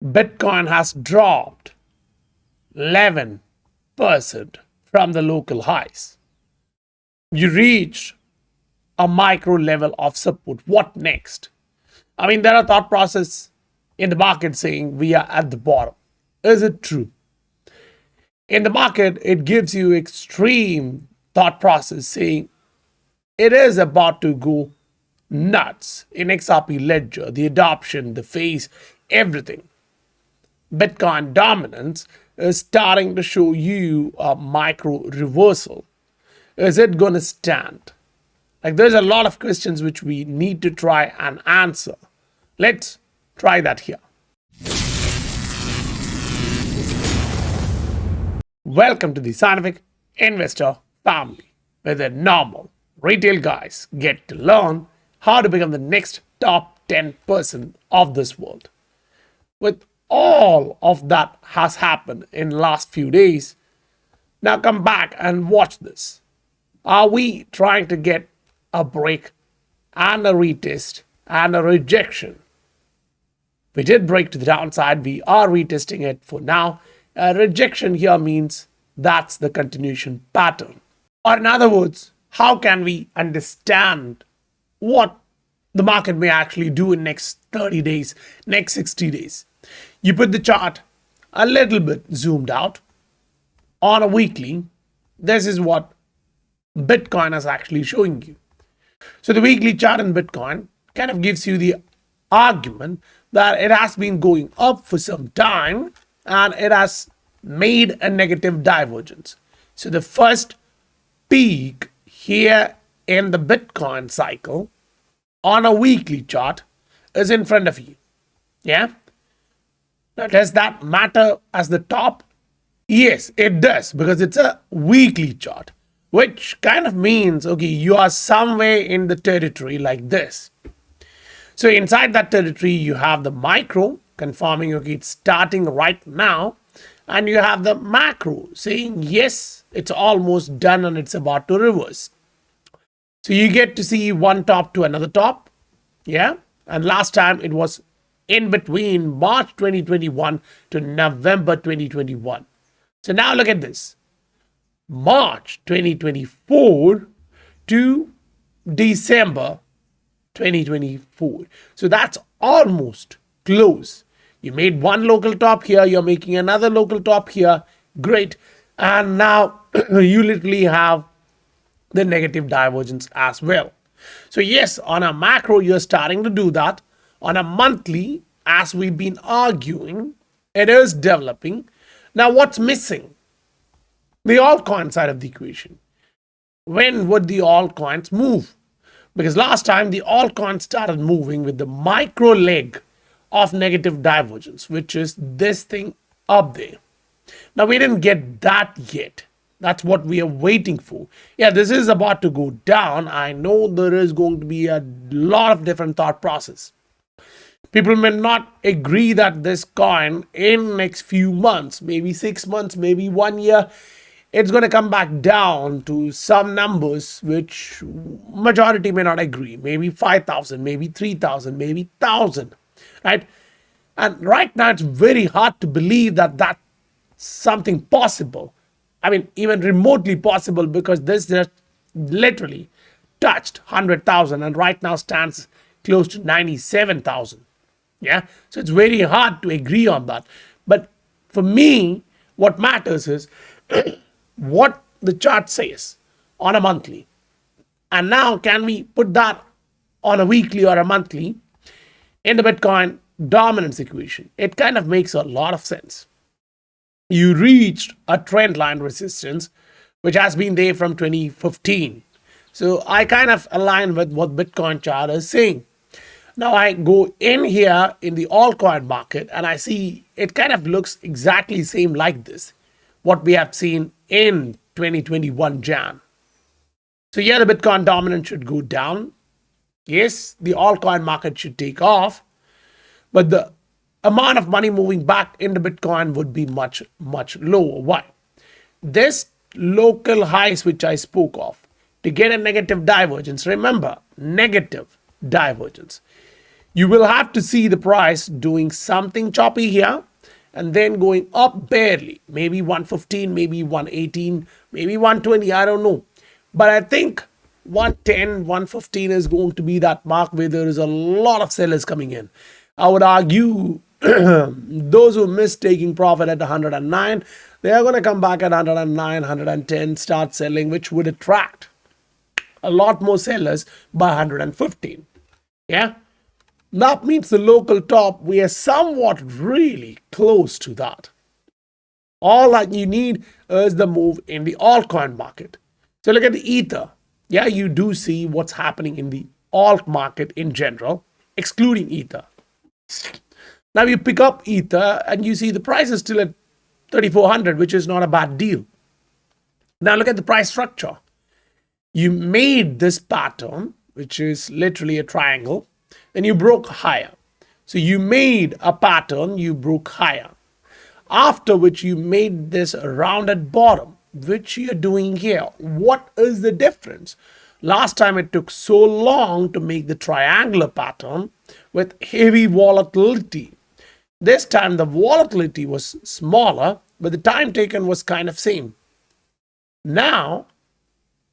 Bitcoin has dropped 11% from the local highs. You reached a micro level of support. What next? I mean, there are thought process in the market saying we are at the bottom. Is it true? In the market, it gives you extreme thought process saying it is about to go nuts in XRP ledger, the adoption, the phase, everything. Bitcoin dominance is starting to show you a micro reversal. Is it going to stand? Like, there's a lot of questions which we need to try and answer. Let's try that here. Welcome to the Scientific Investor family, where the normal retail guys get to learn how to become the next top 10% of this world. With all of that has happened in the last few days, now come back and watch this. Are we trying to get a break and a retest and a rejection? We did break to the downside. We are retesting it for now. A rejection here means that's the continuation pattern. Or in other words, how can we understand what the market may actually do in next 30 days, next 60 days? You put the chart a little bit zoomed out on a weekly. This is what Bitcoin is actually showing you. So the weekly chart in Bitcoin kind of gives you the argument that it has been going up for some time and it has made a negative divergence. So the first peak here in the Bitcoin cycle on a weekly chart is in front of you. Yeah? Now, does that matter as the top? Yes, it does, because it's a weekly chart, which kind of means, okay, you are somewhere in the territory like this. So inside that territory, you have the micro confirming, okay, it's starting right now. And you have the macro saying, yes, it's almost done and it's about to reverse. So you get to see one top to another top. Yeah. And last time it was in between March 2021 to November 2021. So now look at this. March 2024 to December 2024. So that's almost close. You made one local top here, you're making another local top here. Great. And now you literally have the negative divergence as well. So yes, on a macro, you're starting to do that. On a monthly, as we've been arguing, it is developing. Now what's missing? The altcoin side of the equation. When would the altcoins move? Because last time the altcoins started moving with the micro leg of negative divergence, which is this thing up there. Now we didn't get that yet. That's what we are waiting for. Yeah, this is about to go down. I know there is going to be a lot of different thought process. People may not agree that this coin in next few months, maybe 6 months, maybe 1 year, it's going to come back down to some numbers which majority may not agree. Maybe 5,000, maybe 3,000, maybe 1,000. Right? And right now, it's very hard to believe that that's something possible. I mean, even remotely possible, because this just literally touched 100,000 and right now stands close to 97,000. Yeah. So it's very hard to agree on that. But for me, what matters is what the chart says on a monthly. And now, can we put that on a weekly or a monthly? In the Bitcoin dominance equation, it kind of makes a lot of sense. You reached a trend line resistance, which has been there from 2015. So I kind of align with what Bitcoin chart is saying. Now I go in here in the altcoin market and I see it kind of looks exactly same like this, what we have seen in 2021 Jan. So here the Bitcoin dominance should go down. Yes, the altcoin market should take off, but the amount of money moving back into Bitcoin would be much, much lower. Why? This local highs which I spoke of, to get a negative divergence, remember, negative divergence, You will have to see the price doing something choppy here and then going up barely, maybe 115, maybe 118, maybe 120, I don't know. But I think 110, 115 is going to be that mark where there is a lot of sellers coming in. I would argue those who missed taking profit at 109, they are going to come back at 109, 110, start selling, which would attract a lot more sellers by 115. Yeah. That means the local top, we are somewhat really close to that. All that you need is the move in the altcoin market. So look at the Ether. Yeah, you do see what's happening in the alt market in general, excluding Ether. Now you pick up Ether and you see the price is still at 3,400, which is not a bad deal. Now look at the price structure. You made this pattern, which is literally a triangle, and you broke higher. So you made a pattern, you broke higher. After which you made this rounded bottom, which you're doing here. What is the difference? Last time it took so long to make the triangular pattern with heavy volatility. This time the volatility was smaller, but the time taken was kind of same. Now,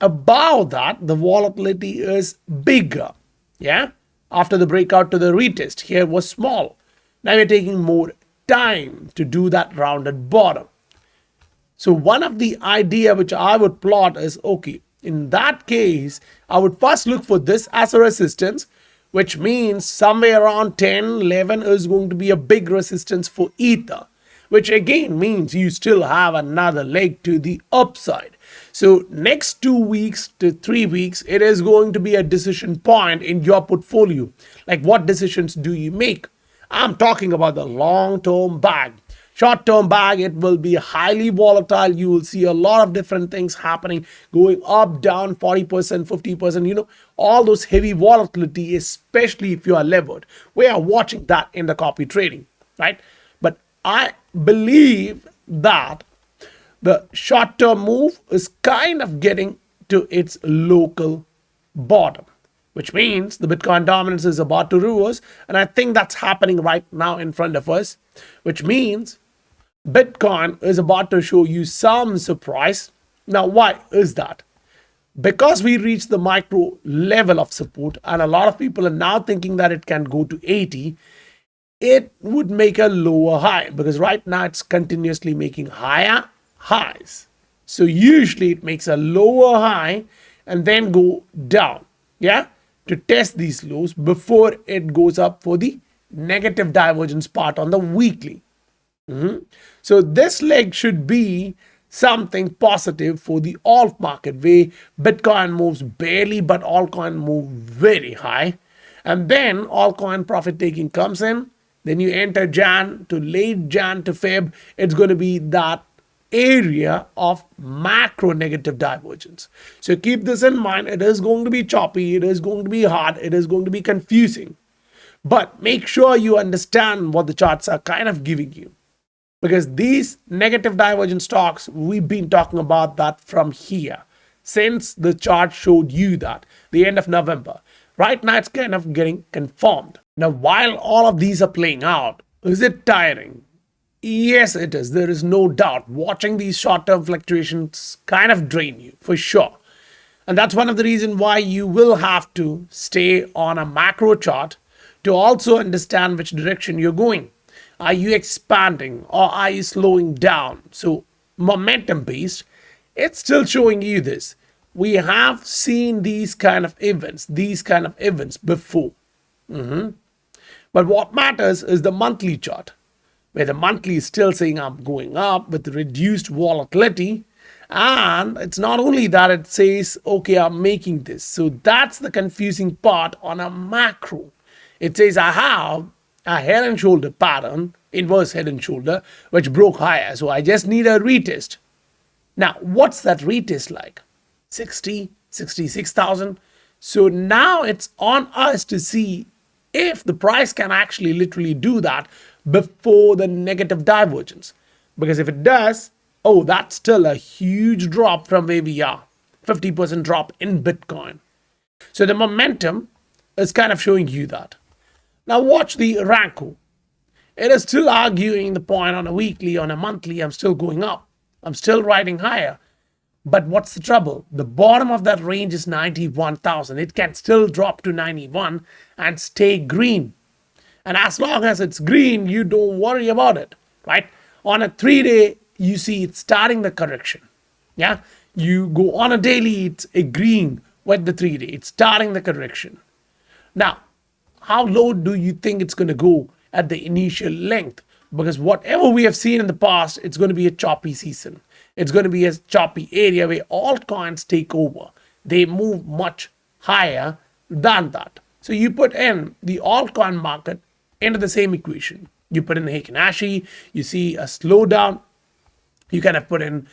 above that, the volatility is bigger. Yeah. After the breakout to the retest, here was small. Now we're taking more time to do that rounded bottom. So one of the idea which I would plot is, okay, in that case, I would first look for this as a resistance, which means somewhere around 10, 11 is going to be a big resistance for Ether, which again means you still have another leg to the upside. So next 2 weeks to 3 weeks, it is going to be a decision point in your portfolio. Like what decisions do you make? I'm talking about the long-term bag. Short-term bag, it will be highly volatile. You will see a lot of different things happening, going up, down, 40%, 50%, all those heavy volatility, especially if you are levered. We are watching that in the copy trading, right? But I believe that the short-term move is kind of getting to its local bottom, which means the Bitcoin dominance is about to reverse. And I think that's happening right now in front of us, which means Bitcoin is about to show you some surprise. Now, why is that? Because we reached the micro level of support and a lot of people are now thinking that it can go to 80, it would make a lower high because right now it's continuously making higher highs. So usually it makes a lower high and then go down, yeah, to test these lows before it goes up for the negative divergence part on the weekly. So this leg should be something positive for the alt market where Bitcoin moves barely but altcoin move very high, and then altcoin profit taking comes in. Then you enter Jan to late Jan to Feb, it's going to be that area of macro negative divergence. So keep this in mind. It is going to be choppy, it is going to be hard, it is going to be confusing, but make sure you understand what the charts are kind of giving you. Because these negative divergence stocks, we've been talking about that from here since the chart showed you that the end of November. Right now, it's kind of getting confirmed. Now, while all of these are playing out, is it tiring? Yes, it is. There is no doubt. Watching these short-term fluctuations kind of drain you for sure. And that's one of the reasons why you will have to stay on a macro chart to also understand which direction you're going. Are you expanding or are you slowing down? So momentum based, it's still showing you this. We have seen these kind of events before. But what matters is the monthly chart, where the monthly is still saying I'm going up with reduced volatility. And it's not only that, it says, okay, I'm making this. So that's the confusing part on a macro. It says I have a head and shoulder pattern, inverse head and shoulder, which broke higher. So I just need a retest. Now, what's that retest like? 60, 66,000. So now it's on us to see if the price can actually literally do that before the negative divergence. Because if it does, oh, that's still a huge drop from where we are. 50% drop in Bitcoin. So the momentum is kind of showing you that. Now watch the Ranko. It is still arguing the point on a weekly, on a monthly. I'm still going up. I'm still riding higher. But what's the trouble? The bottom of that range is 91,000. It can still drop to 91 and stay green. And as long as it's green, you don't worry about it, right? On a 3-day, you see it's starting the correction. Yeah, you go on a daily, it's a green with the 3-day. It's starting the correction. Now, how low do you think it's going to go at the initial length? Because whatever we have seen in the past, it's going to be a choppy season. It's going to be a choppy area where altcoins take over. They move much higher than that. So you put in the altcoin market into the same equation. You put in the Heikin-Ashi, you see a slowdown. You kind of put in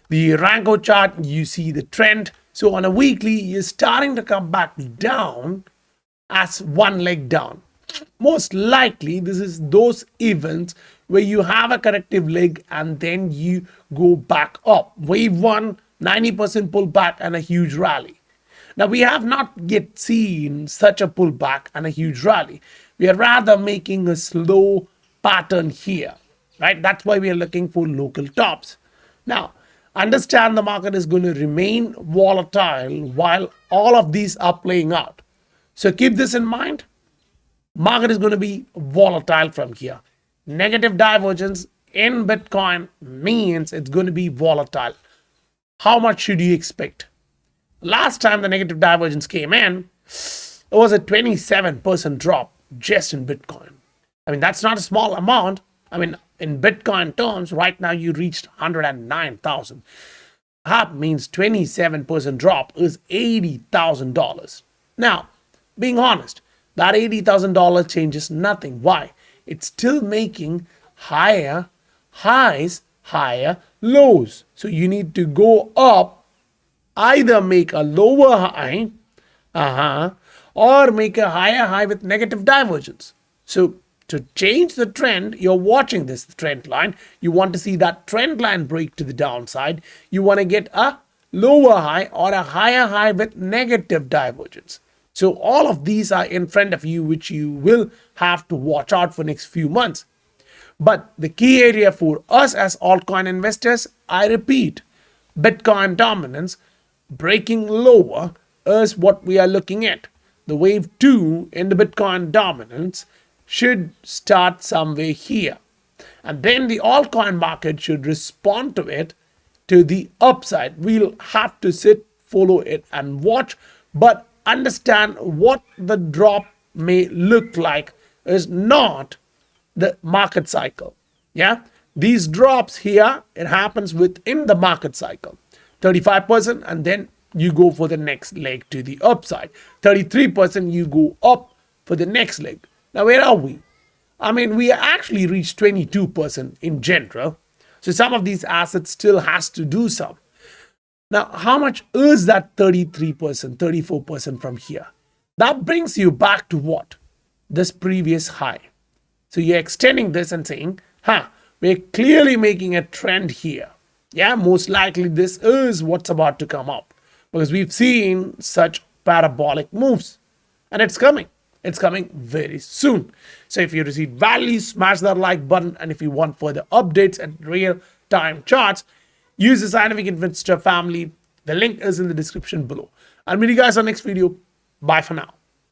the Ranko chart, you see the trend. So on a weekly, you're starting to come back down as one leg down. Most likely, this is those events where you have a corrective leg and then you go back up. Wave 1, 90% pullback and a huge rally. Now, we have not yet seen such a pullback and a huge rally. We are rather making a slow pattern here, right? That's why we are looking for local tops. Now, understand the market is going to remain volatile while all of these are playing out. So keep this in mind. Market is going to be volatile from here. Negative divergence in Bitcoin means it's going to be volatile. How much should you expect? Last time the negative divergence came in, it was a 27% drop just in Bitcoin. I mean, that's not a small amount. I mean, in Bitcoin terms, right now you reached 109,000. That means 27% drop is $80,000. Now, being honest, that $80,000 changes nothing. Why? It's still making higher highs, higher lows. So you need to go up, either make a lower high, or make a higher high with negative divergence. So to change the trend, you're watching this trend line. You want to see that trend line break to the downside. You want to get a lower high or a higher high with negative divergence. So all of these are in front of you, which you will have to watch out for next few months. But the key area for us as altcoin investors, I repeat, Bitcoin dominance breaking lower is what we are looking at. The wave 2 in the Bitcoin dominance should start somewhere here. And then the altcoin market should respond to it to the upside. We'll have to sit, follow it and watch, but understand what the drop may look like is not the market cycle. Yeah, these drops here, it happens within the market cycle. 35%, and then you go for the next leg to the upside. 33%, you go up for the next leg. Now, where are we? I mean, we actually reached 22% in general. So some of these assets still has to do some. Now, how much is that 33%, 34% from here? That brings you back to what? This previous high. So you're extending this and saying, we're clearly making a trend here. Yeah, most likely this is what's about to come up because we've seen such parabolic moves and it's coming. It's coming very soon. So if you receive value, smash that like button. And if you want further updates and real-time charts, use the Scientific Investor family. The link is in the description below. I'll meet you guys on next video. Bye for now.